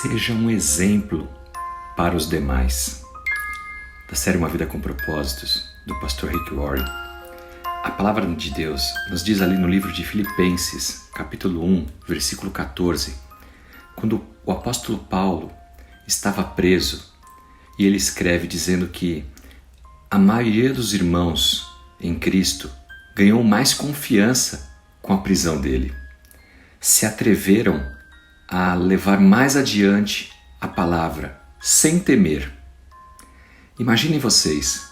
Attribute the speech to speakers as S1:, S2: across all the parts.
S1: Seja um exemplo para os demais. Da série Uma Vida com Propósitos, do pastor Rick Warren. A palavra de Deus nos diz ali no livro de Filipenses, capítulo 1, versículo 14, quando o apóstolo Paulo estava preso e ele escreve dizendo que a maioria dos irmãos em Cristo ganhou mais confiança com a prisão dele. Se atreveram a levar mais adiante a palavra, sem temer. Imaginem vocês,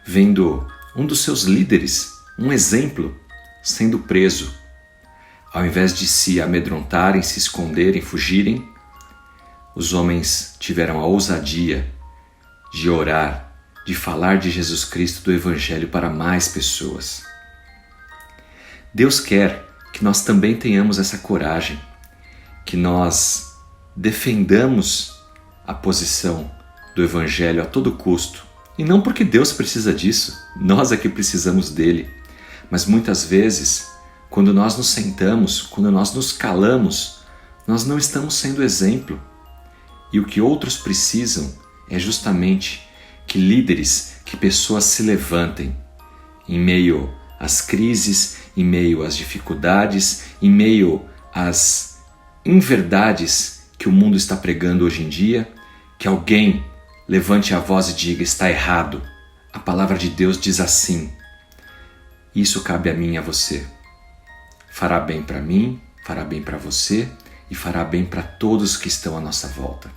S1: vendo um dos seus líderes, um exemplo, sendo preso. Ao invés de se amedrontarem, se esconderem, fugirem, os homens tiveram a ousadia de orar, de falar de Jesus Cristo, do Evangelho para mais pessoas. Deus quer que nós também tenhamos essa coragem, que nós defendamos a posição do Evangelho a todo custo. E não porque Deus precisa disso, nós é que precisamos dele. Mas muitas vezes, quando nós nos sentamos, quando nós nos calamos, nós não estamos sendo exemplo. E o que outros precisam é justamente que líderes, que pessoas se levantem em meio às crises, em meio às dificuldades, em meio às inverdades que o mundo está pregando hoje em dia, que alguém levante a voz e diga: está errado. A palavra de Deus diz assim. Isso cabe a mim e a você. Fará bem para mim, fará bem para você e fará bem para todos que estão à nossa volta.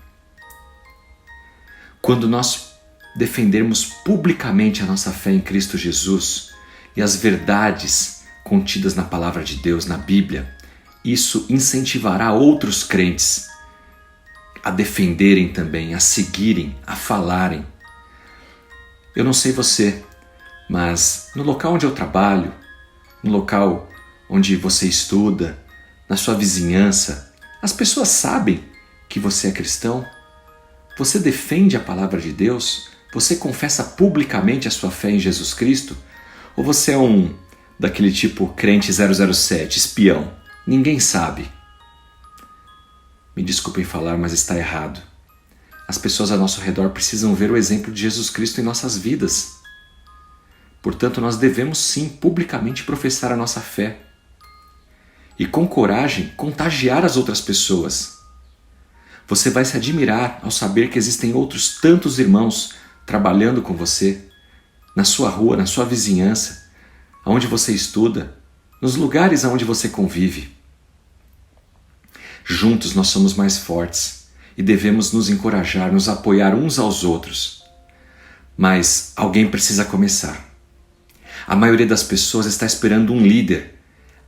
S1: Quando nós defendermos publicamente a nossa fé em Cristo Jesus e as verdades contidas na palavra de Deus, na Bíblia, isso incentivará outros crentes a defenderem também, a seguirem, a falarem. Eu não sei você, mas no local onde eu trabalho, no local onde você estuda, na sua vizinhança, as pessoas sabem que você é cristão? Você defende a palavra de Deus? Você confessa publicamente a sua fé em Jesus Cristo? Ou você é daquele tipo crente 007, espião? Ninguém sabe. Me desculpem falar, mas está errado. As pessoas ao nosso redor precisam ver o exemplo de Jesus Cristo em nossas vidas. Portanto, nós devemos sim publicamente professar a nossa fé e com coragem contagiar as outras pessoas. Você vai se admirar ao saber que existem outros tantos irmãos trabalhando com você, na sua rua, na sua vizinhança, onde você estuda, nos lugares onde você convive. Juntos nós somos mais fortes e devemos nos encorajar, nos apoiar uns aos outros. Mas alguém precisa começar. A maioria das pessoas está esperando um líder,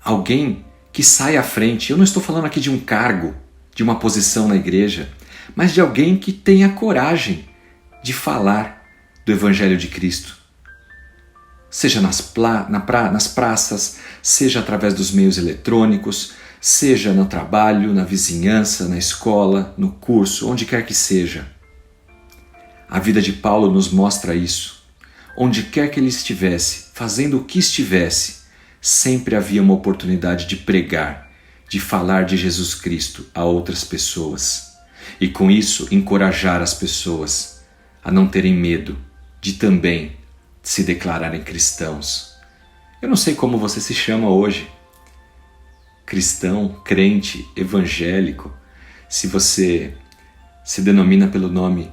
S1: alguém que saia à frente. Eu não estou falando aqui de um cargo, de uma posição na igreja, mas de alguém que tenha coragem de falar do Evangelho de Cristo. Seja nas praças, seja através dos meios eletrônicos, seja no trabalho, na vizinhança, na escola, no curso, onde quer que seja. A vida de Paulo nos mostra isso. Onde quer que ele estivesse, fazendo o que estivesse, sempre havia uma oportunidade de pregar, de falar de Jesus Cristo a outras pessoas. E com isso, encorajar as pessoas a não terem medo de também se declararem cristãos. Eu não sei como você se chama hoje. Cristão, crente, evangélico, se você se denomina pelo nome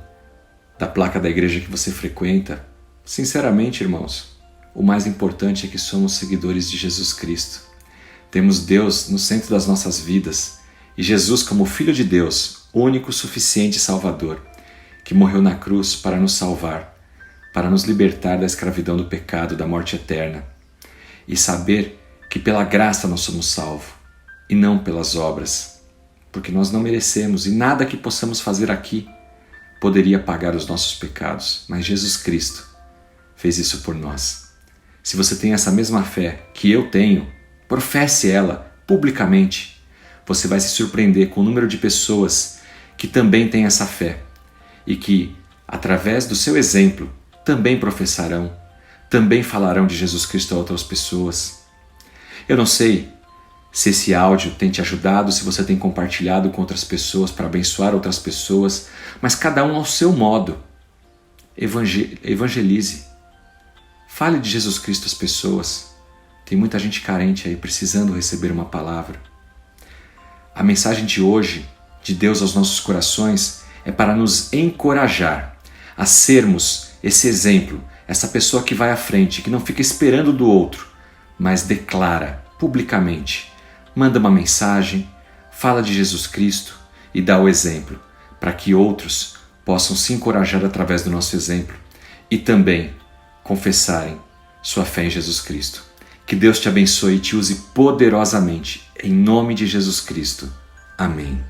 S1: da placa da igreja que você frequenta. Sinceramente, irmãos, o mais importante é que somos seguidores de Jesus Cristo. Temos Deus no centro das nossas vidas e Jesus como Filho de Deus, único, suficiente Salvador, que morreu na cruz para nos salvar, para nos libertar da escravidão do pecado, da morte eterna, e saber que pela graça nós somos salvos, e não pelas obras, porque nós não merecemos, e nada que possamos fazer aqui poderia pagar os nossos pecados, mas Jesus Cristo fez isso por nós. Se você tem essa mesma fé que eu tenho, professe ela publicamente. Você vai se surpreender com o número de pessoas que também têm essa fé e que, através do seu exemplo, também professarão, também falarão de Jesus Cristo a outras pessoas. Eu não sei se esse áudio tem te ajudado, se você tem compartilhado com outras pessoas para abençoar outras pessoas, mas cada um ao seu modo. Evangelize. Fale de Jesus Cristo às pessoas. Tem muita gente carente aí precisando receber uma palavra. A mensagem de hoje, de Deus aos nossos corações, é para nos encorajar a sermos esse exemplo, essa pessoa que vai à frente, que não fica esperando do outro, mas declara publicamente, manda uma mensagem, fala de Jesus Cristo e dá o exemplo, para que outros possam se encorajar através do nosso exemplo e também confessarem sua fé em Jesus Cristo. Que Deus te abençoe e te use poderosamente, em nome de Jesus Cristo. Amém.